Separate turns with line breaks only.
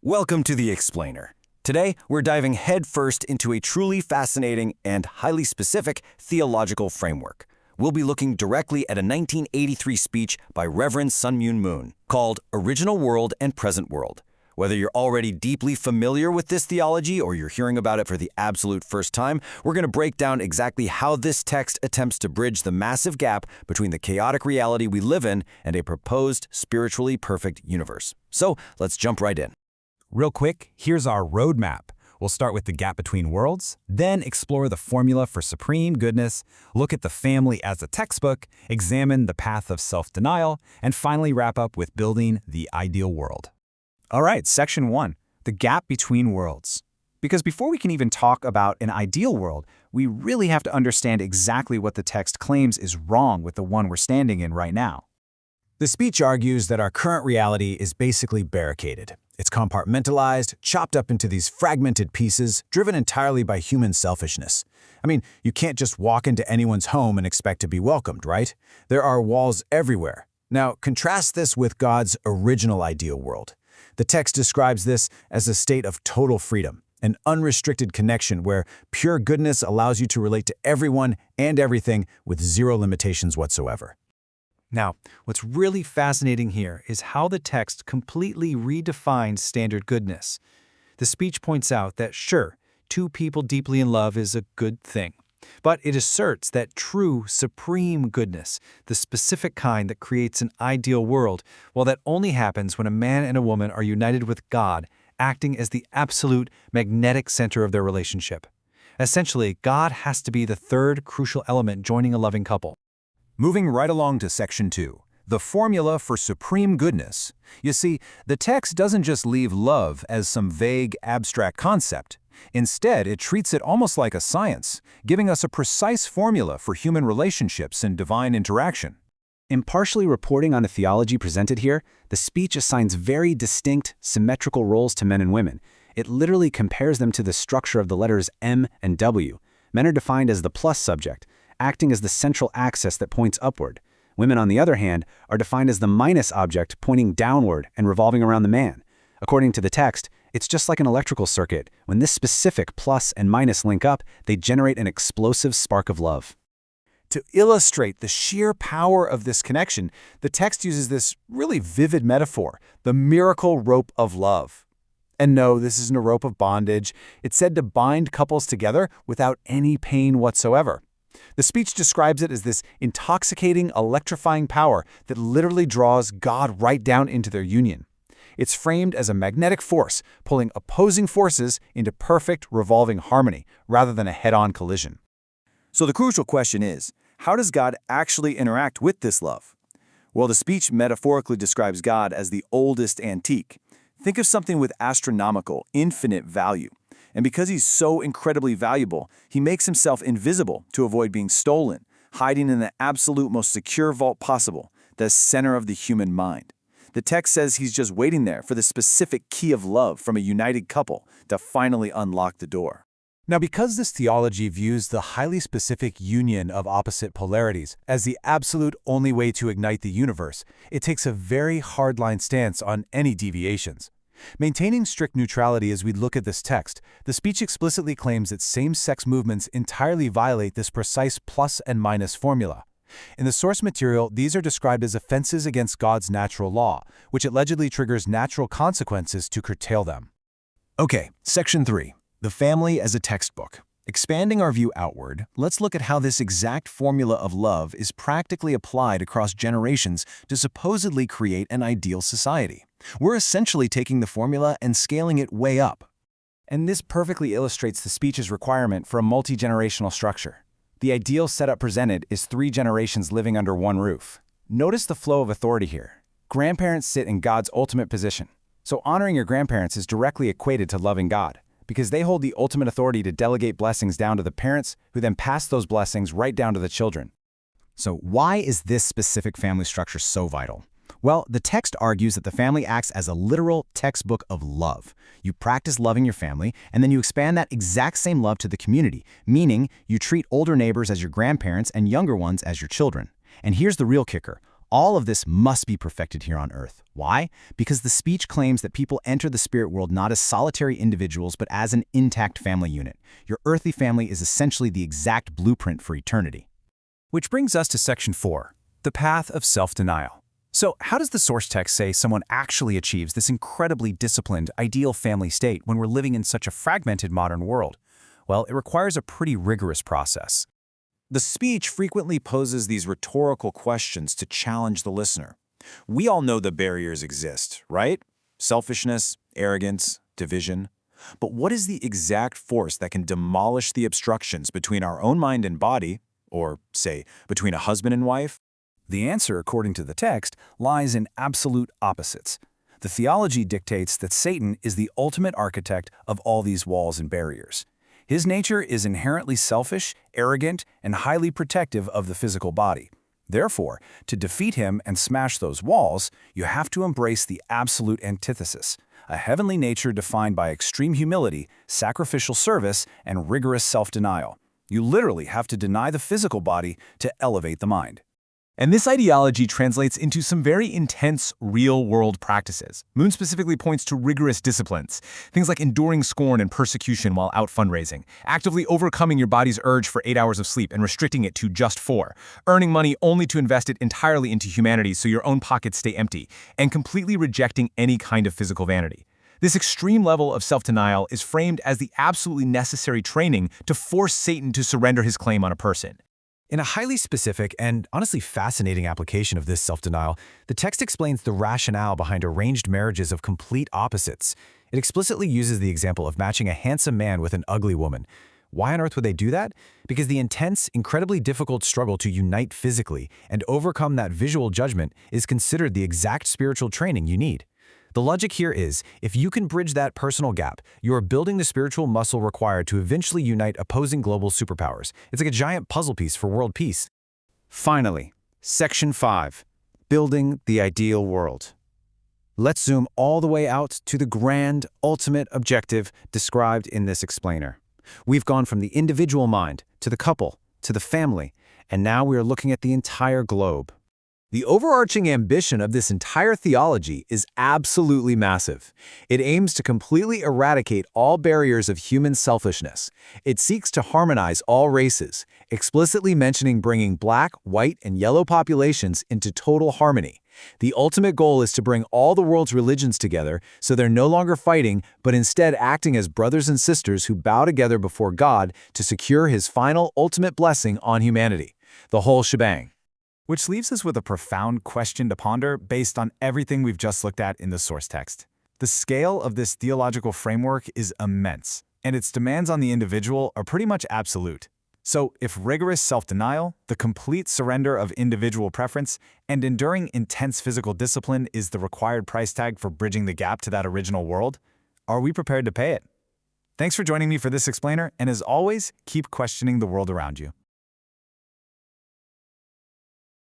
Welcome to The Explainer. Today, we're diving headfirst into a truly fascinating and highly specific theological framework. We'll be looking directly at a 1983 speech by Reverend Sun Myung Moon called Original World and Present World. Whether you're already deeply familiar with this theology or you're hearing about it for the absolute first time, we're going to break down exactly how this text attempts to bridge the massive gap between the chaotic reality we live in and a proposed spiritually perfect universe. So let's jump right in.
Real quick, here's our roadmap. We'll start with the gap between worlds, then explore the formula for supreme goodness, look at the family as a textbook, examine the path of self-denial, and finally wrap up with building the ideal world.
All right, section 1, the gap between worlds. Because before we can even talk about an ideal world, we really have to understand exactly what the text claims is wrong with the one we're standing in right now.
The speech argues that our current reality is basically barricaded. It's compartmentalized, chopped up into these fragmented pieces, driven entirely by human selfishness. I mean, you can't just walk into anyone's home and expect to be welcomed, right? There are walls everywhere. Now, contrast this with God's original ideal world. The text describes this as a state of total freedom, an unrestricted connection where pure goodness allows you to relate to everyone and everything with zero limitations whatsoever.
Now, what's really fascinating here is how the text completely redefines standard goodness. The speech points out that, sure, two people deeply in love is a good thing, but it asserts that true, supreme goodness, the specific kind that creates an ideal world, well, that only happens when a man and a woman are united with God, acting as the absolute magnetic center of their relationship. Essentially, God has to be the third crucial element joining a loving couple.
Moving right along to section 2, the formula for supreme goodness. You see, the text doesn't just leave love as some vague, abstract concept. Instead, it treats it almost like a science, giving us a precise formula for human relationships and divine interaction.
Impartially reporting on a theology presented here, the speech assigns very distinct, symmetrical roles to men and women. It literally compares them to the structure of the letters M and W. Men are defined as the plus subject, acting as the central axis that points upward. Women, on the other hand, are defined as the minus object pointing downward and revolving around the man. According to the text, it's just like an electrical circuit. When this specific plus and minus link up, they generate an explosive spark of love. To illustrate the sheer power of this connection, the text uses this really vivid metaphor, the miracle rope of love. And no, this isn't a rope of bondage. It's said to bind couples together without any pain whatsoever. The speech describes it as this intoxicating, electrifying power that literally draws God right down into their union. It's framed as a magnetic force, pulling opposing forces into perfect, revolving harmony, rather than a head-on collision.
So the crucial question is, how does God actually interact with this love? Well, the speech metaphorically describes God as the oldest antique. Think of something with astronomical, infinite value. And because he's so incredibly valuable, he makes himself invisible to avoid being stolen, hiding in the absolute most secure vault possible, the center of the human mind. The text says he's just waiting there for the specific key of love from a united couple to finally unlock the door.
Now, because this theology views the highly specific union of opposite polarities as the absolute only way to ignite the universe, it takes a very hardline stance on any deviations. Maintaining strict neutrality as we look at this text, the speech explicitly claims that same-sex movements entirely violate this precise plus and minus formula. In the source material, these are described as offenses against God's natural law, which allegedly triggers natural consequences to curtail them. Okay, section 3, the family as a textbook. Expanding our view outward, let's look at how this exact formula of love is practically applied across generations to supposedly create an ideal society. We're essentially taking the formula and scaling it way up.
And this perfectly illustrates the speech's requirement for a multi-generational structure. The ideal setup presented is 3 generations living under one roof. Notice the flow of authority here. Grandparents sit in God's ultimate position. So honoring your grandparents is directly equated to loving God, because they hold the ultimate authority to delegate blessings down to the parents, who then pass those blessings right down to the children.
So why is this specific family structure so vital? Well, the text argues that the family acts as a literal textbook of love. You practice loving your family, and then you expand that exact same love to the community, meaning you treat older neighbors as your grandparents and younger ones as your children. And here's the real kicker.
All of this must be perfected here on Earth. Why? Because the speech claims that people enter the spirit world not as solitary individuals, but as an intact family unit. Your earthly family is essentially the exact blueprint for eternity.
Which brings us to Section 4, the path of self-denial. So how does the source text say someone actually achieves this incredibly disciplined, ideal family state when we're living in such a fragmented modern world? Well, it requires a pretty rigorous process.
The speech frequently poses these rhetorical questions to challenge the listener. We all know the barriers exist, right? Selfishness, arrogance, division. But what is the exact force that can demolish the obstructions between our own mind and body, or, say, between a husband and wife?
The answer, according to the text, lies in absolute opposites. The theology dictates that Satan is the ultimate architect of all these walls and barriers. His nature is inherently selfish, arrogant, and highly protective of the physical body. Therefore, to defeat him and smash those walls, you have to embrace the absolute antithesis, a heavenly nature defined by extreme humility, sacrificial service, and rigorous self-denial. You literally have to deny the physical body to elevate the mind.
And this ideology translates into some very intense, real-world practices. Moon specifically points to rigorous disciplines, things like enduring scorn and persecution while out fundraising, actively overcoming your body's urge for 8 hours of sleep and restricting it to just 4, earning money only to invest it entirely into humanity so your own pockets stay empty, and completely rejecting any kind of physical vanity. This extreme level of self-denial is framed as the absolutely necessary training to force Satan to surrender his claim on a person.
In a highly specific and honestly fascinating application of this self-denial, the text explains the rationale behind arranged marriages of complete opposites. It explicitly uses the example of matching a handsome man with an ugly woman. Why on earth would they do that? Because the intense, incredibly difficult struggle to unite physically and overcome that visual judgment is considered the exact spiritual training you need. The logic here is, if you can bridge that personal gap, you are building the spiritual muscle required to eventually unite opposing global superpowers. It's like a giant puzzle piece for world peace.
Finally, Section 5, Building the Ideal World. Let's zoom all the way out to the grand, ultimate objective described in this explainer. We've gone from the individual mind, to the couple, to the family, and now we are looking at the entire globe.
The overarching ambition of this entire theology is absolutely massive. It aims to completely eradicate all barriers of human selfishness. It seeks to harmonize all races, explicitly mentioning bringing black, white, and yellow populations into total harmony. The ultimate goal is to bring all the world's religions together so they're no longer fighting, but instead acting as brothers and sisters who bow together before God to secure His final, ultimate blessing on humanity. The whole shebang.
Which leaves us with a profound question to ponder based on everything we've just looked at in the source text. The scale of this theological framework is immense, and its demands on the individual are pretty much absolute. So, if rigorous self-denial, the complete surrender of individual preference, and enduring intense physical discipline is the required price tag for bridging the gap to that original world, are we prepared to pay it? Thanks for joining me for this explainer, and as always, keep questioning the world around you.